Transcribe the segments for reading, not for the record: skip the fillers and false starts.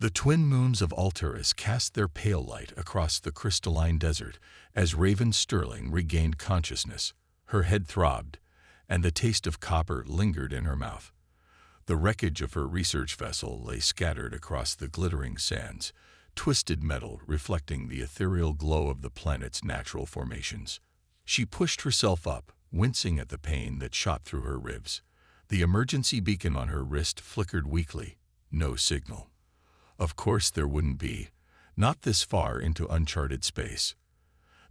The twin moons of Altaris cast their pale light across the crystalline desert as Raven Sterling regained consciousness. Her head throbbed, and the taste of copper lingered in her mouth. The wreckage of her research vessel lay scattered across the glittering sands, twisted metal reflecting the ethereal glow of the planet's natural formations. She pushed herself up, wincing at the pain that shot through her ribs. The emergency beacon on her wrist flickered weakly. No signal. Of course there wouldn't be, not this far into uncharted space.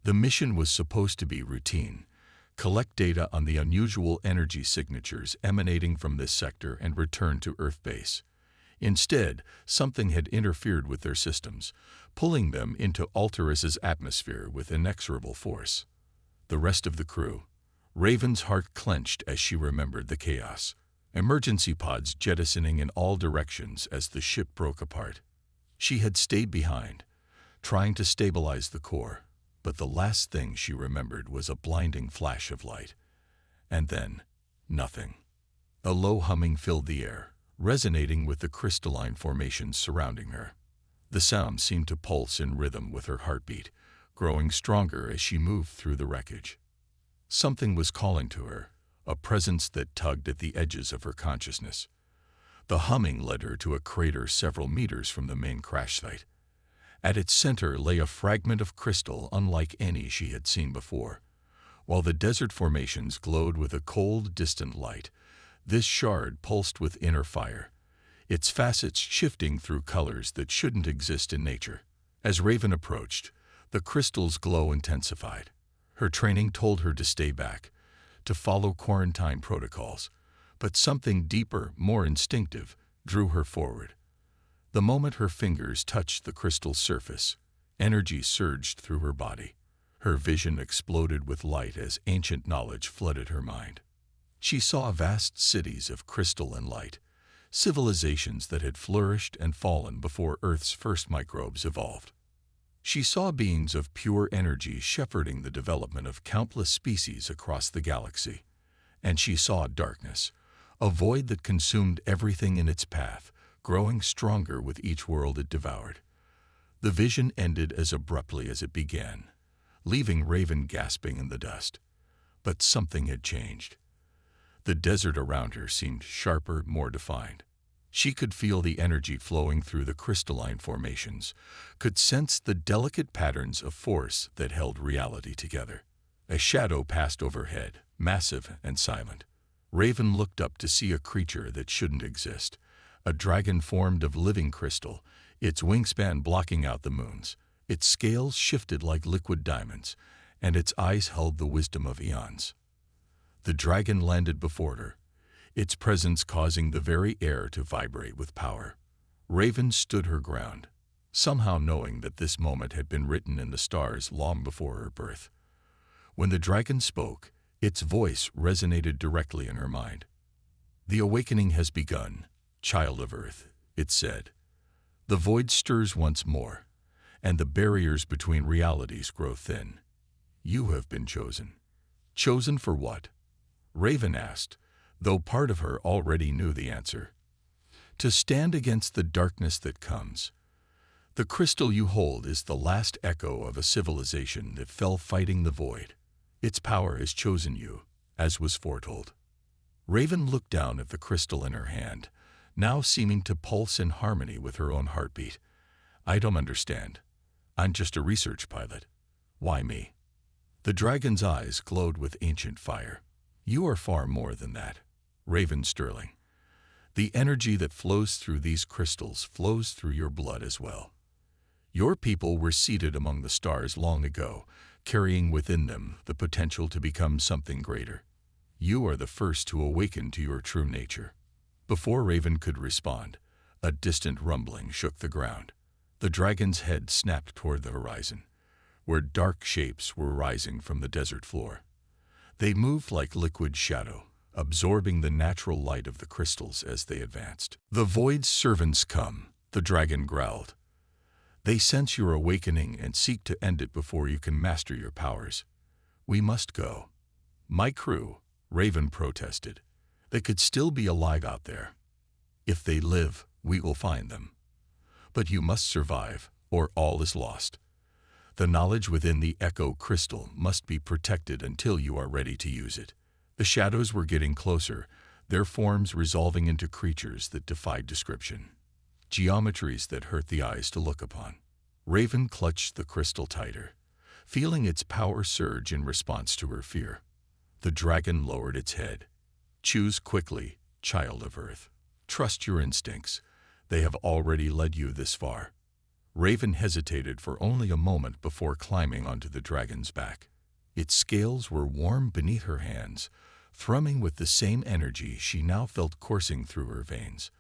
The mission was supposed to be routine: collect data on the unusual energy signatures emanating from this sector and return to Earth base. Instead, something had interfered with their systems, pulling them into Altaris's atmosphere with inexorable force. The rest of the crew. Raven's heart clenched as she remembered the chaos. Emergency pods jettisoning in all directions as the ship broke apart. She had stayed behind, trying to stabilize the core, but the last thing she remembered was a blinding flash of light. And then, nothing. A low humming filled the air, resonating with the crystalline formations surrounding her. The sound seemed to pulse in rhythm with her heartbeat, growing stronger as she moved through the wreckage. Something was calling to her, a presence that tugged at the edges of her consciousness. The humming led her to a crater several meters from the main crash site. At its center lay a fragment of crystal unlike any she had seen before. While the desert formations glowed with a cold, distant light, this shard pulsed with inner fire, its facets shifting through colors that shouldn't exist in nature. As Raven approached, the crystal's glow intensified. Her training told her to stay back, to follow quarantine protocols, but something deeper, more instinctive, drew her forward. The moment her fingers touched the crystal's surface, energy surged through her body. Her vision exploded with light as ancient knowledge flooded her mind. She saw vast cities of crystal and light, civilizations that had flourished and fallen before Earth's first microbes evolved. She saw beings of pure energy shepherding the development of countless species across the galaxy. And she saw darkness, a void that consumed everything in its path, growing stronger with each world it devoured. The vision ended as abruptly as it began, leaving Raven gasping in the dust. But something had changed. The desert around her seemed sharper, more defined. She could feel the energy flowing through the crystalline formations, could sense the delicate patterns of force that held reality together. A shadow passed overhead, massive and silent. Raven looked up to see a creature that shouldn't exist, a dragon formed of living crystal, its wingspan blocking out the moons. Its scales shifted like liquid diamonds, and its eyes held the wisdom of eons. The dragon landed before her, its presence causing the very air to vibrate with power. Raven stood her ground, somehow knowing that this moment had been written in the stars long before her birth. When the dragon spoke, its voice resonated directly in her mind. "The awakening has begun, child of Earth," it said. "The void stirs once more, and the barriers between realities grow thin. You have been chosen." Chosen for what? Raven asked, though part of her already knew the answer. To stand against the darkness that comes. The crystal you hold is the last echo of a civilization that fell fighting the void. Its power has chosen you, as was foretold. Raven looked down at the crystal in her hand, now seeming to pulse in harmony with her own heartbeat. "I don't understand. I'm just a research pilot. Why me?" The dragon's eyes glowed with ancient fire. "You are far more than that, Raven Sterling. The energy that flows through these crystals flows through your blood as well. Your people were seated among the stars long ago, carrying within them the potential to become something greater. You are the first to awaken to your true nature." Before Raven could respond, a distant rumbling shook the ground. The dragon's head snapped toward the horizon, where dark shapes were rising from the desert floor. They moved like liquid shadow, absorbing the natural light of the crystals as they advanced. "The void's servants come," the dragon growled. "They sense your awakening and seek to end it before you can master your powers. We must go." "My crew," Raven protested. "They could still be alive out there. If they live, we will find them." But you must survive, or all is lost. The knowledge within the echo crystal must be protected until you are ready to use it. The shadows were getting closer, their forms resolving into creatures that defied description. Geometries that hurt the eyes to look upon. Raven clutched the crystal tighter, feeling its power surge in response to her fear. The dragon lowered its head. Choose quickly, child of Earth. Trust your instincts. They have already led you this far. Raven hesitated for only a moment before climbing onto the dragon's back. Its scales were warm beneath her hands, thrumming with the same energy she now felt coursing through her veins.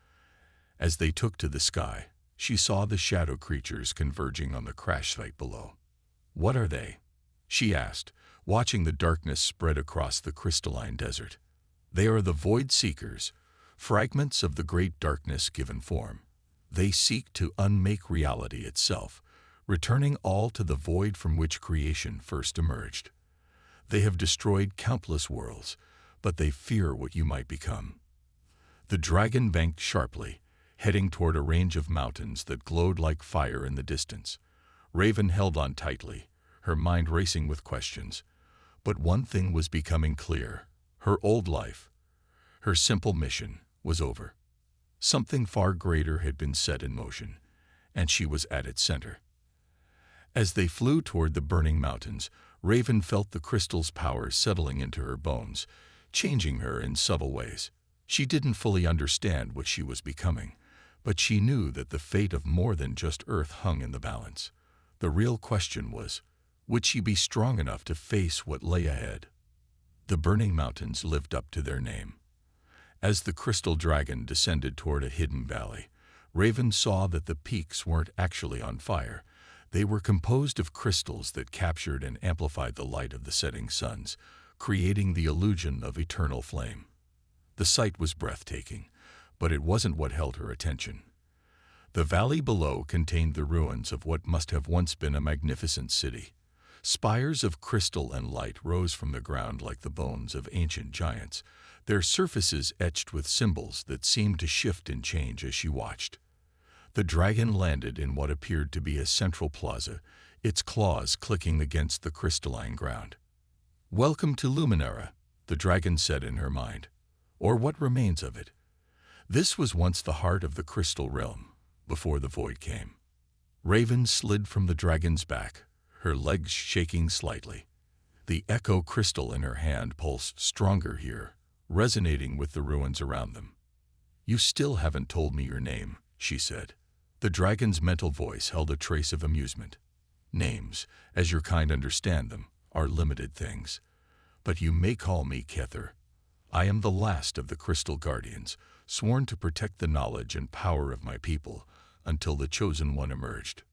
As they took to the sky, she saw the shadow creatures converging on the crash site below. "What are they?" she asked, watching the darkness spread across the crystalline desert. "They are the Void Seekers, fragments of the great darkness given form. They seek to unmake reality itself, returning all to the void from which creation first emerged. They have destroyed countless worlds, but they fear what you might become." The dragon banked sharply, heading toward a range of mountains that glowed like fire in the distance. Raven held on tightly, her mind racing with questions. But one thing was becoming clear. Her old life, her simple mission, was over. Something far greater had been set in motion, and she was at its center. As they flew toward the burning mountains, Raven felt the crystal's power settling into her bones, changing her in subtle ways. She didn't fully understand what she was becoming, but she knew that the fate of more than just Earth hung in the balance. The real question was, would she be strong enough to face what lay ahead? The burning mountains lived up to their name. As the crystal dragon descended toward a hidden valley, Raven saw that the peaks weren't actually on fire. They were composed of crystals that captured and amplified the light of the setting suns, creating the illusion of eternal flame. The sight was breathtaking, but it wasn't what held her attention. The valley below contained the ruins of what must have once been a magnificent city. Spires of crystal and light rose from the ground like the bones of ancient giants, their surfaces etched with symbols that seemed to shift and change as she watched. The dragon landed in what appeared to be a central plaza, its claws clicking against the crystalline ground. "Welcome to Luminara," the dragon said in her mind, "or what remains of it. This was once the heart of the crystal realm, before the void came." Raven slid from the dragon's back, her legs shaking slightly. The echo crystal in her hand pulsed stronger here, resonating with the ruins around them. "You still haven't told me your name," she said. The dragon's mental voice held a trace of amusement. "Names, as your kind understand them, are limited things. But you may call me Kether. I am the last of the Crystal Guardians, sworn to protect the knowledge and power of my people until the Chosen One emerged."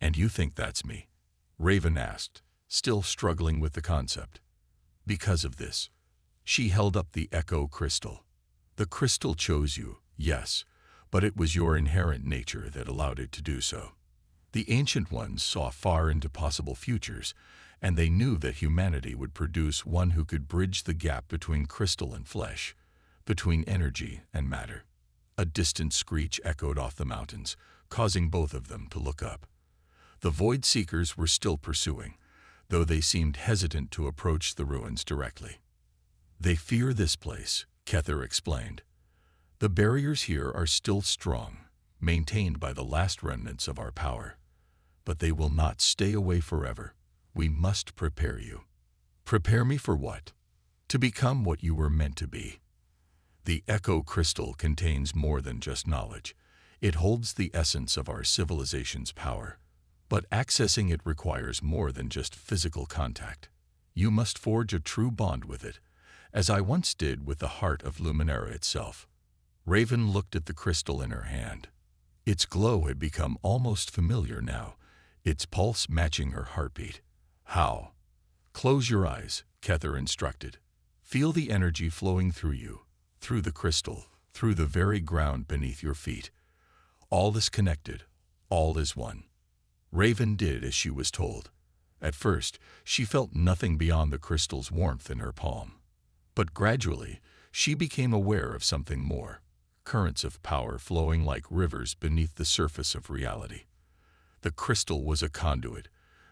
"And you think that's me?" Raven asked, still struggling with the concept. "Because of this." She held up the echo crystal. "The crystal chose you, yes, but it was your inherent nature that allowed it to do so. The Ancient Ones saw far into possible futures, and they knew that humanity would produce one who could bridge the gap between crystal and flesh, between energy and matter." A distant screech echoed off the mountains, causing both of them to look up. The Void Seekers were still pursuing, though they seemed hesitant to approach the ruins directly. "They fear this place," Kether explained. "The barriers here are still strong, maintained by the last remnants of our power. But they will not stay away forever. We must prepare you." "Prepare me for what?" "To become what you were meant to be." The echo crystal contains more than just knowledge. It holds the essence of our civilization's power. But accessing it requires more than just physical contact. You must forge a true bond with it, as I once did with the heart of Luminara itself. Raven looked at the crystal in her hand. Its glow had become almost familiar now, its pulse matching her heartbeat. "How?" "Close your eyes," Kether instructed. "Feel the energy flowing through you, through the crystal, through the very ground beneath your feet. All is connected, all is one." Raven did as she was told. At first, she felt nothing beyond the crystal's warmth in her palm. But gradually, she became aware of something more. currents of power flowing like rivers beneath the surface of reality. The crystal was a conduit,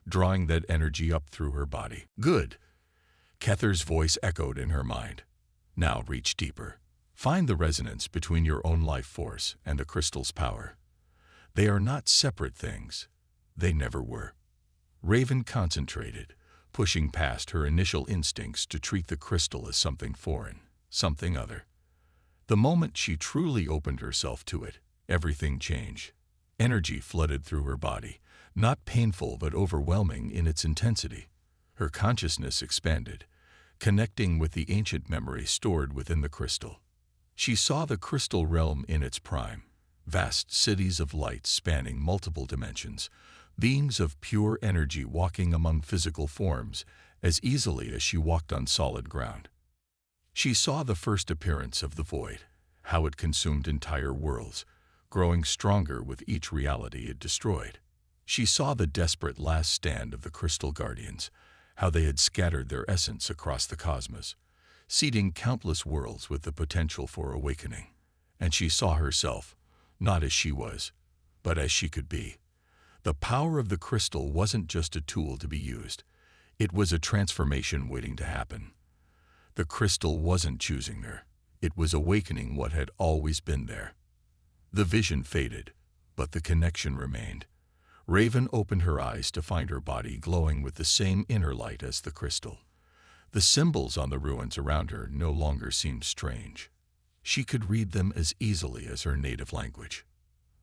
drawing that energy up through her body. Good. Kether's voice echoed in her mind. Now reach deeper. Find the resonance between your own life force and the crystal's power. They are not separate things. They never were. Raven concentrated, pushing past her initial instincts to treat the crystal as something foreign, something other. The moment she truly opened herself to it, everything changed. Energy flooded through her body, not painful but overwhelming in its intensity. Her consciousness expanded, connecting with the ancient memory stored within the crystal. She saw the crystal realm in its prime, vast cities of light spanning multiple dimensions, beings of pure energy walking among physical forms as easily as she walked on solid ground. She saw the first appearance of the void, how it consumed entire worlds, growing stronger with each reality it destroyed. She saw the desperate last stand of the Crystal Guardians, how they had scattered their essence across the cosmos, seeding countless worlds with the potential for awakening. And she saw herself, not as she was, but as she could be. The power of the crystal wasn't just a tool to be used. It was a transformation waiting to happen. The crystal wasn't choosing her. It was awakening what had always been there. The vision faded, but the connection remained. Raven opened her eyes to find her body glowing with the same inner light as the crystal. The symbols on the ruins around her no longer seemed strange. She could read them as easily as her native language.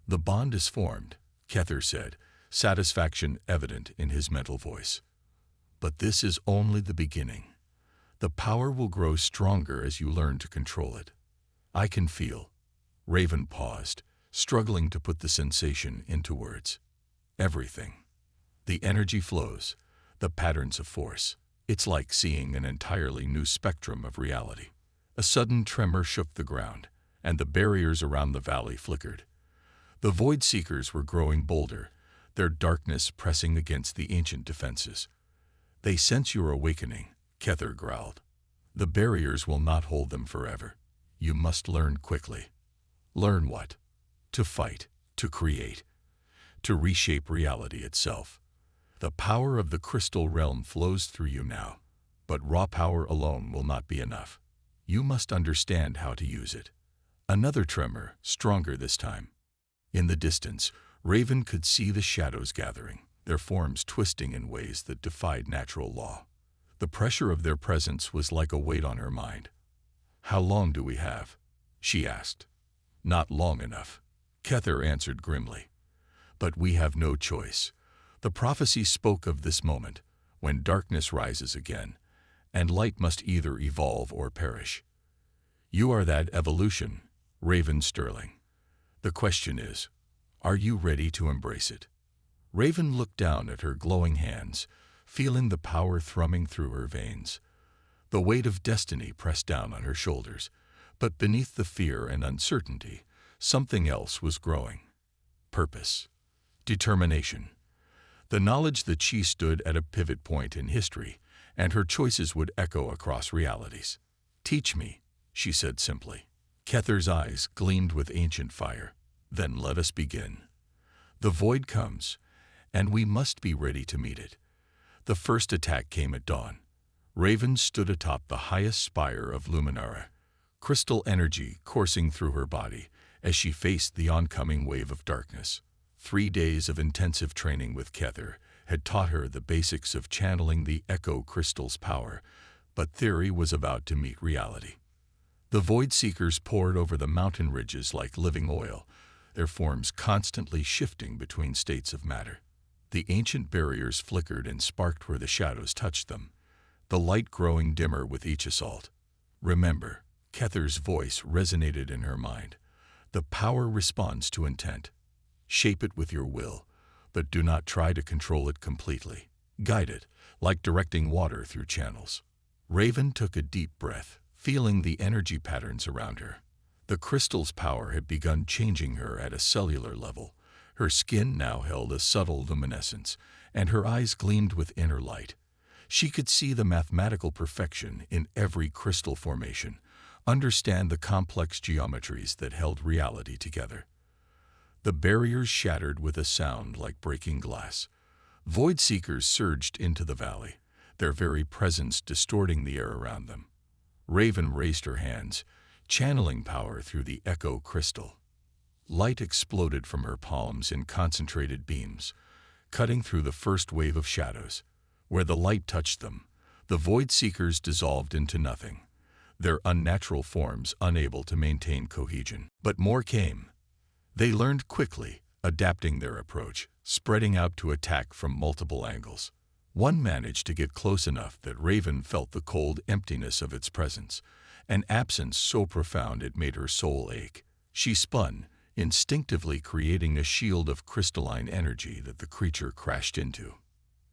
"The bond is formed," Kether said, satisfaction evident in his mental voice. "But this is only the beginning. The power will grow stronger as you learn to control it. I can feel." Raven paused, struggling to put the sensation into words. "Everything. The energy flows, the patterns of force. It's like seeing an entirely new spectrum of reality." A sudden tremor shook the ground, and the barriers around the valley flickered. The Void Seekers were growing bolder, their darkness pressing against the ancient defenses. "They sense your awakening," Kether growled. "The barriers will not hold them forever. You must learn quickly." "Learn what?" "To fight, to create, to reshape reality itself. The power of the crystal realm flows through you now, but raw power alone will not be enough. You must understand how to use it." Another tremor, stronger this time. In the distance, Raven could see the shadows gathering, their forms twisting in ways that defied natural law. The pressure of their presence was like a weight on her mind. "How long do we have?" she asked. "Not long enough," Kether answered grimly. "But we have no choice. The prophecy spoke of this moment, when darkness rises again, and light must either evolve or perish. You are that evolution, Raven Sterling. The question is, are you ready to embrace it?" Raven looked down at her glowing hands, feeling the power thrumming through her veins. The weight of destiny pressed down on her shoulders, but beneath the fear and uncertainty, something else was growing. Purpose. Determination. The knowledge that she stood at a pivot point in history, and her choices would echo across realities. "Teach me," she said simply. Kether's eyes gleamed with ancient fire. "Then let us begin. The void comes, and we must be ready to meet it." The first attack came at dawn. Raven stood atop the highest spire of Luminara, crystal energy coursing through her body as she faced the oncoming wave of darkness. 3 days of intensive training with Kether had taught her the basics of channeling the Echo Crystal's power, but theory was about to meet reality. The Void Seekers poured over the mountain ridges like living oil, their forms constantly shifting between states of matter. The ancient barriers flickered and sparked where the shadows touched them, the light growing dimmer with each assault. "Remember," Kether's voice resonated in her mind, "the power responds to intent. Shape it with your will, but do not try to control it completely. Guide it, like directing water through channels." Raven took a deep breath, feeling the energy patterns around her. The crystal's power had begun changing her at a cellular level. Her skin now held a subtle luminescence, and her eyes gleamed with inner light. She could see the mathematical perfection in every crystal formation, understand the complex geometries that held reality together. The barriers shattered with a sound like breaking glass. Void seekers surged into the valley, their very presence distorting the air around them. Raven raised her hands, channeling power through the echo crystal. Light exploded from her palms in concentrated beams, cutting through the first wave of shadows. Where the light touched them, the void seekers dissolved into nothing, their unnatural forms unable to maintain cohesion. But more came. They learned quickly, adapting their approach, spreading out to attack from multiple angles. One managed to get close enough that Raven felt the cold emptiness of its presence, an absence so profound it made her soul ache. She spun, instinctively creating a shield of crystalline energy that the creature crashed into.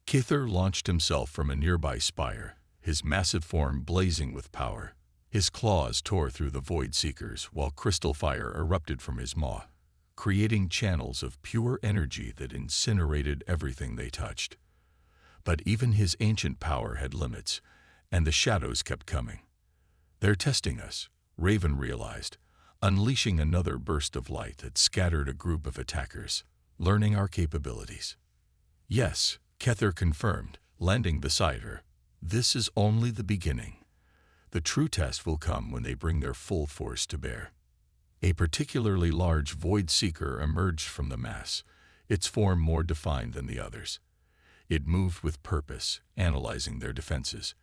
Kither launched himself from a nearby spire, his massive form blazing with power. His claws tore through the void seekers while crystal fire erupted from his maw, creating channels of pure energy that incinerated everything they touched. But even his ancient power had limits, and the shadows kept coming. "They're testing us," Raven realized, unleashing another burst of light that scattered a group of attackers, learning our capabilities. "Yes," Kether confirmed, landing beside her. "This is only the beginning. The true test will come when they bring their full force to bear." A particularly large void seeker emerged from the mass, its form more defined than the others. It moved with purpose, analyzing their defenses.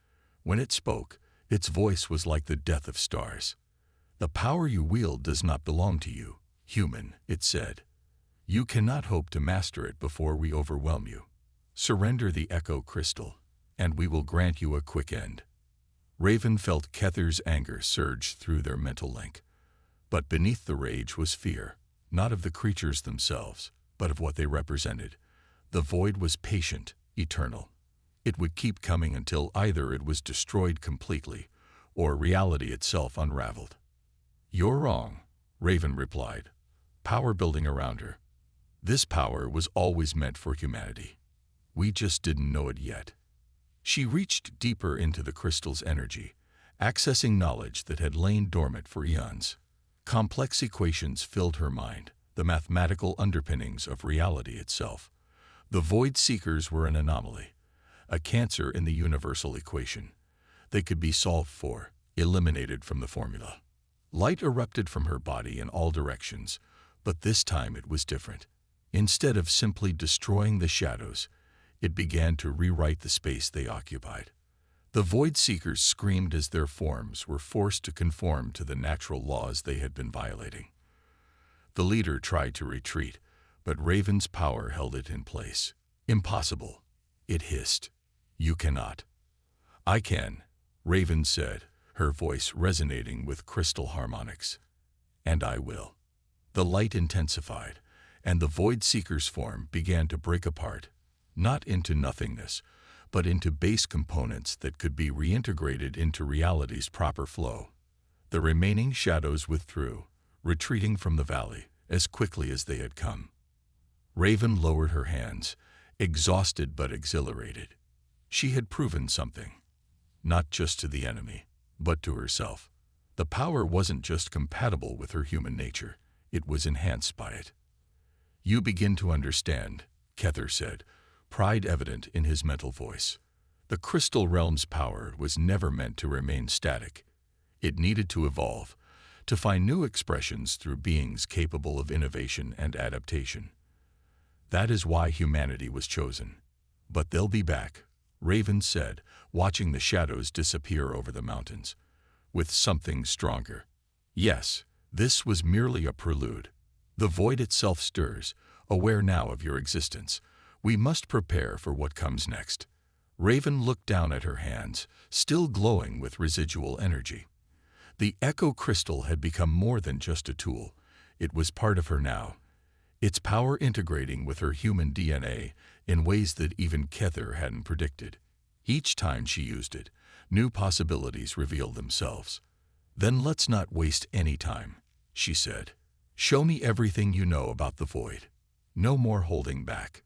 When it spoke, its voice was like the death of stars. "The power you wield does not belong to you, human," it said. "You cannot hope to master it before we overwhelm you. Surrender the echo crystal, and we will grant you a quick end." Raven felt Kether's anger surge through their mental link. But beneath the rage was fear, not of the creatures themselves, but of what they represented. The void was patient, eternal. It would keep coming until either it was destroyed completely, or reality itself unraveled. "You're wrong," Raven replied, power building around her. "This power was always meant for humanity. We just didn't know it yet." She reached deeper into the crystal's energy, accessing knowledge that had lain dormant for eons. Complex equations filled her mind, the mathematical underpinnings of reality itself. The void seekers were an anomaly, a cancer in the universal equation. They could be solved for, eliminated from the formula. Light erupted from her body in all directions, but this time it was different. Instead of simply destroying the shadows, it began to rewrite the space they occupied. The void seekers screamed as their forms were forced to conform to the natural laws they had been violating. The leader tried to retreat, but Raven's power held it in place. "Impossible," it hissed. "You cannot." "I can," Raven said, her voice resonating with crystal harmonics. "And I will." The light intensified, and the void seeker's form began to break apart, not into nothingness, but into base components that could be reintegrated into reality's proper flow. The remaining shadows withdrew, retreating from the valley as quickly as they had come. Raven lowered her hands, exhausted but exhilarated. She had proven something, not just to the enemy, but to herself. The power wasn't just compatible with her human nature, it was enhanced by it. "You begin to understand," Kether said, pride evident in his mental voice. The crystal realm's power was never meant to remain static. It needed to evolve, to find new expressions through beings capable of innovation and adaptation. That is why humanity was chosen. "But they'll be back," Raven said, watching the shadows disappear over the mountains, "with something stronger." Yes, this was merely a prelude. The void itself stirs, aware now of your existence. We must prepare for what comes next. Raven looked down at her hands, still glowing with residual energy. The echo crystal had become more than just a tool. It was part of her now, its power integrating with her human DNA in ways that even Kether hadn't predicted. Each time she used it, new possibilities revealed themselves. "Then let's not waste any time," she said. "Show me everything you know about the void. No more holding back."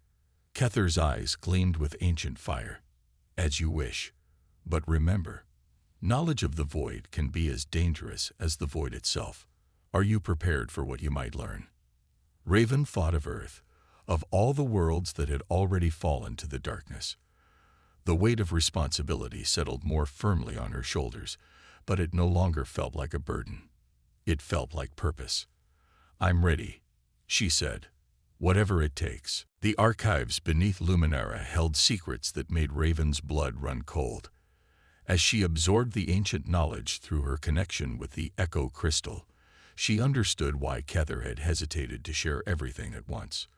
Kether's eyes gleamed with ancient fire. "As you wish. But remember, Knowledge of the void can be as dangerous as the void itself. Are you prepared for what you might learn? Raven thought of Earth, of all the worlds that had already fallen to the darkness. The weight of responsibility settled more firmly on her shoulders, but it no longer felt like a burden. It felt like purpose. "I'm ready," she said. "Whatever it takes." The archives beneath Luminara held secrets that made Raven's blood run cold. As she absorbed the ancient knowledge through her connection with the Echo Crystal, she understood why Kether had hesitated to share everything at once.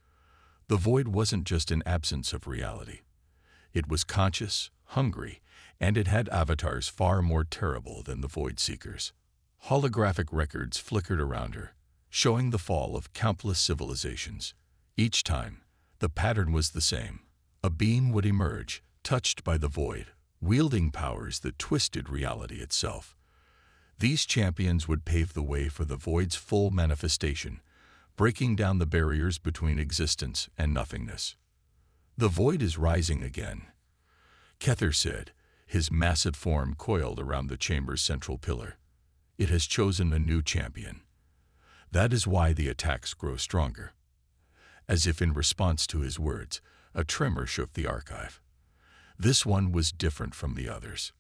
The void wasn't just an absence of reality. It was conscious, hungry, and it had avatars far more terrible than the Void Seekers. Holographic records flickered around her, showing the fall of countless civilizations. Each time, the pattern was the same. A being would emerge, touched by the void, wielding powers that twisted reality itself. These champions would pave the way for the void's full manifestation, breaking down the barriers between existence and nothingness. "The void is rising again," Kether said, his massive form coiled around the chamber's central pillar. "It has chosen a new champion. That is why the attacks grow stronger." As if in response to his words, a tremor shook the archive. This one was different from the others.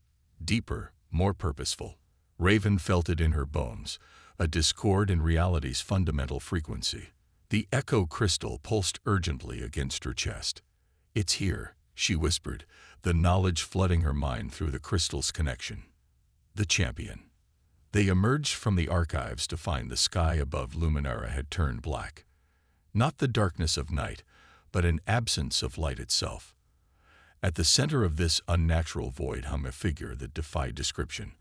Deeper, more purposeful. Raven felt it in her bones, a discord in reality's fundamental frequency. The Echo Crystal pulsed urgently against her chest. "It's here," she whispered, the knowledge flooding her mind through the crystal's connection. The champion. They emerged from the archives to find the sky above Luminara had turned black. Not the darkness of night, but an absence of light itself. At the center of this unnatural void hung a figure that defied description,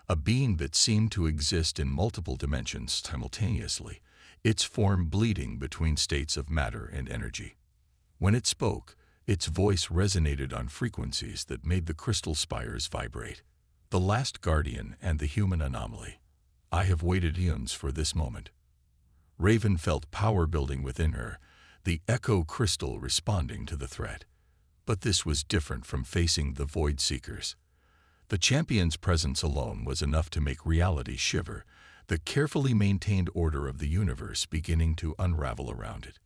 a being that seemed to exist in multiple dimensions simultaneously, its form bleeding between states of matter and energy. When it spoke, its voice resonated on frequencies that made the crystal spires vibrate. "The last guardian and the human anomaly. I have waited eons for this moment." Raven felt power building within her, the Echo Crystal responding to the threat. But this was different from facing the Void Seekers. The champion's presence alone was enough to make reality shiver, the carefully maintained order of the universe beginning to unravel around it.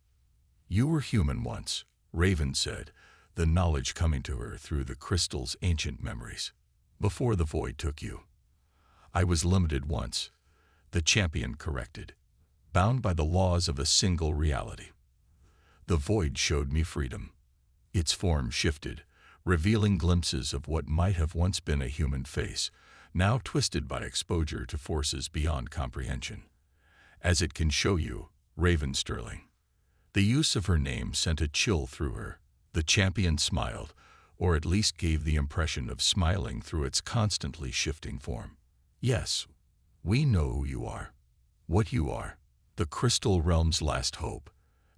"You were human once," Raven said, the knowledge coming to her through the crystal's ancient memories. "Before the void took you." "I was limited once," the champion corrected, "bound by the laws of a single reality. The void showed me freedom." Its form shifted, revealing glimpses of what might have once been a human face, now twisted by exposure to forces beyond comprehension. "As it can show you, Raven Sterling." The use of her name sent a chill through her. The champion smiled, or at least gave the impression of smiling through its constantly shifting form. "Yes, we know who you are. What you are. The crystal realm's last hope.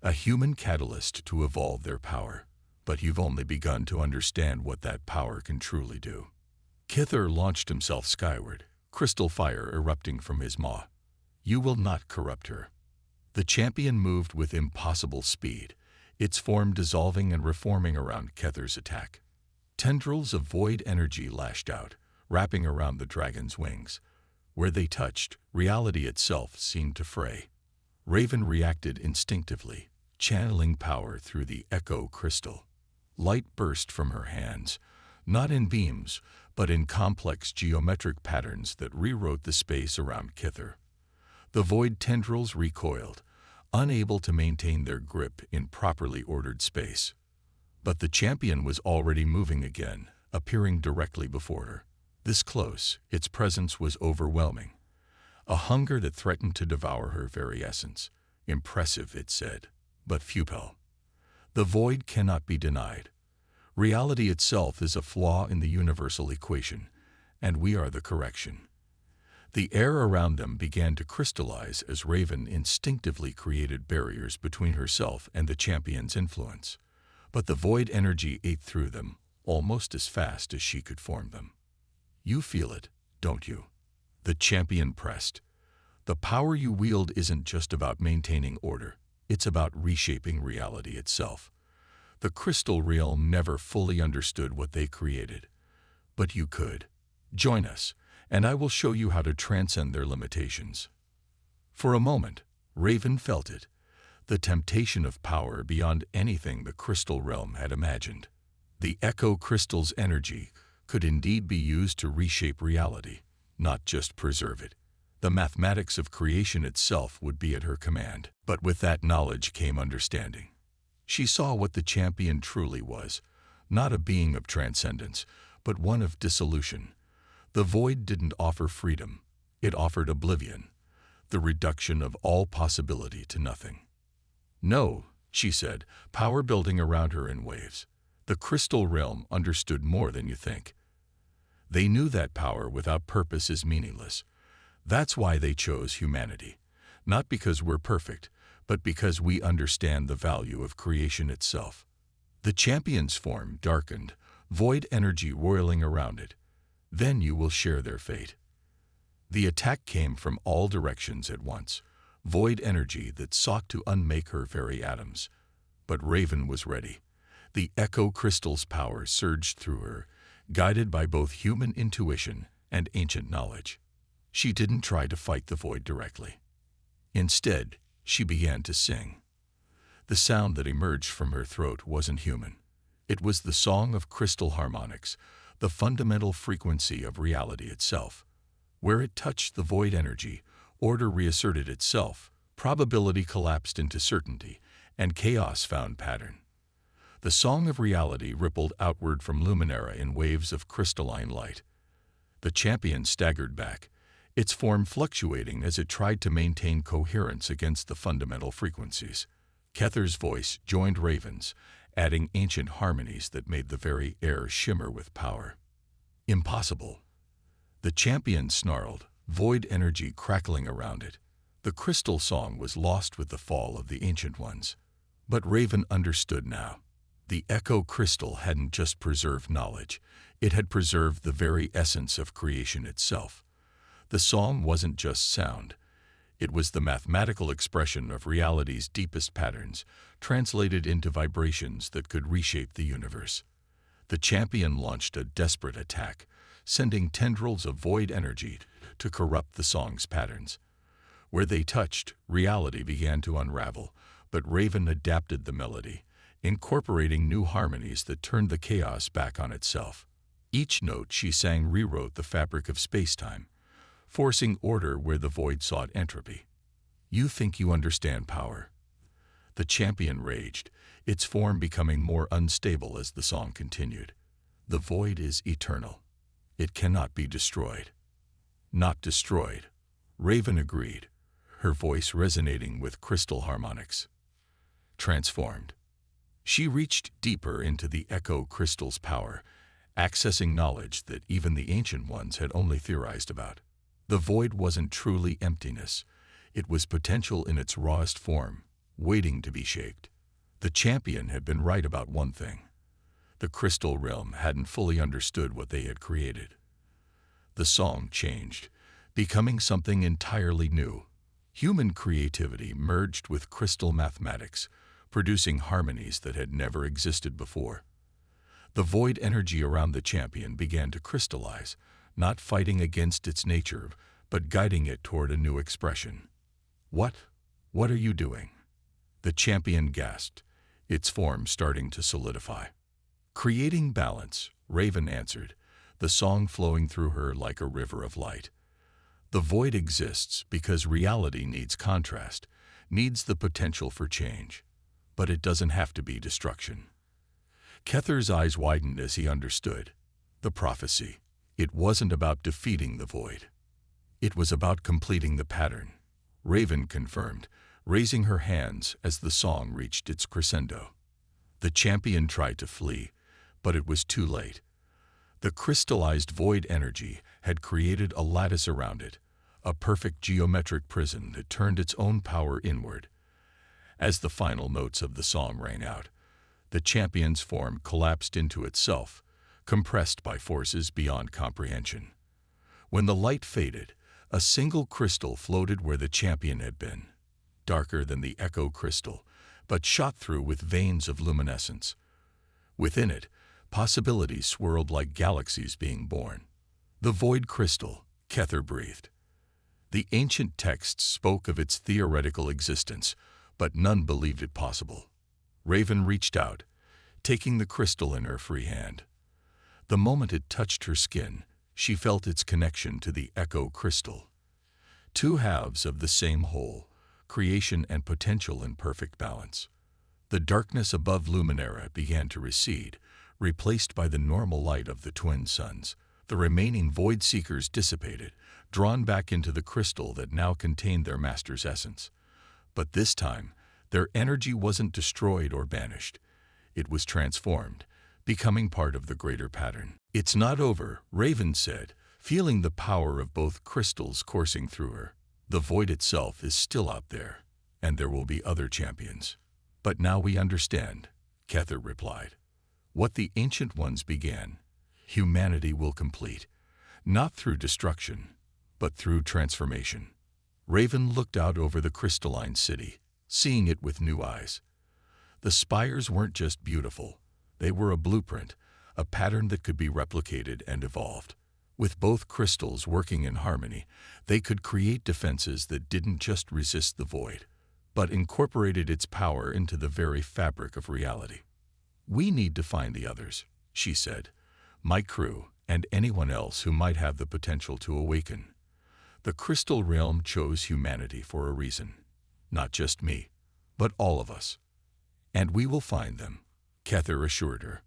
A human catalyst to evolve their power. But you've only begun to understand what that power can truly do." Kether launched himself skyward, crystal fire erupting from his maw. "You will not corrupt her." The champion moved with impossible speed, its form dissolving and reforming around Kether's attack. Tendrils of void energy lashed out, wrapping around the dragon's wings. Where they touched, reality itself seemed to fray. Raven reacted instinctively, channeling power through the Echo Crystal. Light burst from her hands, not in beams, but in complex geometric patterns that rewrote the space around Kether. The void tendrils recoiled, unable to maintain their grip in properly ordered space. But the champion was already moving again, appearing directly before her. This close, its presence was overwhelming. A hunger that threatened to devour her very essence. Impressive, it said, but futile. The void cannot be denied. Reality itself is a flaw in the universal equation, and we are the correction. The air around them began to crystallize as Raven instinctively created barriers between herself and the champion's influence. But the void energy ate through them, almost as fast as she could form them. "You feel it, don't you?" The champion pressed. "The power you wield isn't just about maintaining order. It's about reshaping reality itself. The crystal realm never fully understood what they created. But you could. Join us, and I will show you how to transcend their limitations." For a moment, Raven felt it, the temptation of power beyond anything the crystal realm had imagined. The echo crystal's energy could indeed be used to reshape reality, not just preserve it. The mathematics of creation itself would be at her command. But with that knowledge came understanding. She saw what the champion truly was, not a being of transcendence, but one of dissolution. The void didn't offer freedom, it offered oblivion, the reduction of all possibility to nothing. "No," she said, power building around her in waves. The crystal realm understood more than you think. They knew that power without purpose is meaningless. That's why they chose humanity. Not because we're perfect, but because we understand the value of creation itself. The champion's form darkened, void energy whirling around it. "Then you will share their fate." The attack came from all directions at once, void energy that sought to unmake her very atoms. But Raven was ready. The echo crystal's power surged through her, guided by both human intuition and ancient knowledge. She didn't try to fight the void directly. Instead, she began to sing. The sound that emerged from her throat wasn't human. It was the song of crystal harmonics, the fundamental frequency of reality itself. Where it touched the void energy, order reasserted itself, probability collapsed into certainty, and chaos found pattern. The song of reality rippled outward from Luminara in waves of crystalline light. The champion staggered back, its form fluctuating as it tried to maintain coherence against the fundamental frequencies. Kether's voice joined Raven's, adding ancient harmonies that made the very air shimmer with power. "Impossible." The champion snarled, void energy crackling around it. The crystal song was lost with the fall of the Ancient Ones. But Raven understood now. The echo crystal hadn't just preserved knowledge, it had preserved the very essence of creation itself. The song wasn't just sound. It was the mathematical expression of reality's deepest patterns, translated into vibrations that could reshape the universe. The champion launched a desperate attack, sending tendrils of void energy to corrupt the song's patterns. Where they touched, reality began to unravel, but Raven adapted the melody, incorporating new harmonies that turned the chaos back on itself. Each note she sang rewrote the fabric of space-time, forcing order where the void sought entropy. "You think you understand power?" The champion raged, its form becoming more unstable as the song continued. "The void is eternal. It cannot be destroyed." "Not destroyed," Raven agreed, her voice resonating with crystal harmonics. "Transformed." She reached deeper into the echo crystal's power, accessing knowledge that even the Ancient Ones had only theorized about. The void wasn't truly emptiness. It was potential in its rawest form, waiting to be shaped. The champion had been right about one thing. The crystal realm hadn't fully understood what they had created. The song changed, becoming something entirely new. Human creativity merged with crystal mathematics, producing harmonies that had never existed before. The void energy around the champion began to crystallize, not fighting against its nature, but guiding it toward a new expression. What are you doing?" The champion gasped, its form starting to solidify. "Creating balance," Raven answered, the song flowing through her like a river of light. "The void exists because reality needs contrast, needs the potential for change. But it doesn't have to be destruction." Kether's eyes widened as he understood. The prophecy. It wasn't about defeating the void. It was about completing the pattern. Raven confirmed, raising her hands as the song reached its crescendo. The champion tried to flee, but it was too late. The crystallized void energy had created a lattice around it, a perfect geometric prison that turned its own power inward. As the final notes of the song rang out, the champion's form collapsed into itself, compressed by forces beyond comprehension. When the light faded, a single crystal floated where the champion had been, darker than the echo crystal, but shot through with veins of luminescence. Within it, possibilities swirled like galaxies being born. The void crystal, Kether breathed. The ancient texts spoke of its theoretical existence, but none believed it possible. Raven reached out, taking the crystal in her free hand. The moment it touched her skin, she felt its connection to the echo crystal. Two halves of the same whole, creation and potential in perfect balance. The darkness above Luminara began to recede, replaced by the normal light of the twin suns. The remaining void seekers dissipated, drawn back into the crystal that now contained their master's essence. But this time, their energy wasn't destroyed or banished. It was transformed, becoming part of the greater pattern. "It's not over," Raven said, feeling the power of both crystals coursing through her. "The void itself is still out there, and there will be other champions." "But now we understand," Kether replied. "What the Ancient Ones began, humanity will complete, not through destruction, but through transformation." Raven looked out over the crystalline city, seeing it with new eyes. The spires weren't just beautiful, they were a blueprint, a pattern that could be replicated and evolved. With both crystals working in harmony, they could create defenses that didn't just resist the void, but incorporated its power into the very fabric of reality. "We need to find the others," she said, "my crew and anyone else who might have the potential to awaken. The Crystal Realm chose humanity for a reason. Not just me, but all of us. And we will find them," Kether assured her.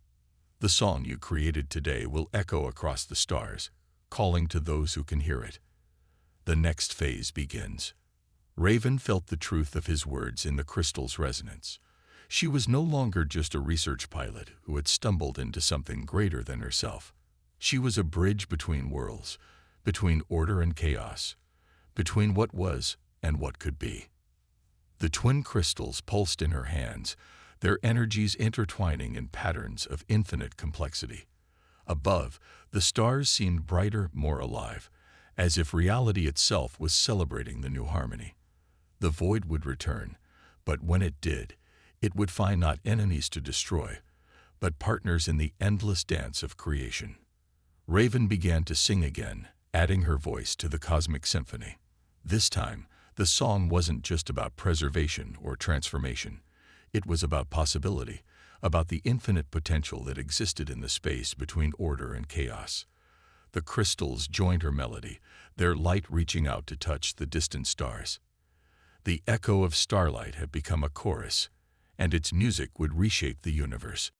"The song you created today will echo across the stars, calling to those who can hear it. The next phase begins." Raven felt the truth of his words in the crystal's resonance. She was no longer just a research pilot who had stumbled into something greater than herself. She was a bridge between worlds, between order and chaos, between what was and what could be. The twin crystals pulsed in her hands, their energies intertwining in patterns of infinite complexity. Above, the stars seemed brighter, more alive, as if reality itself was celebrating the new harmony. The void would return, but when it did, it would find not enemies to destroy, but partners in the endless dance of creation. Raven began to sing again, adding her voice to the cosmic symphony. This time, the song wasn't just about preservation or transformation. It was about possibility, about the infinite potential that existed in the space between order and chaos. The crystals joined her melody, their light reaching out to touch the distant stars. The echo of starlight had become a chorus, and its music would reshape the universe.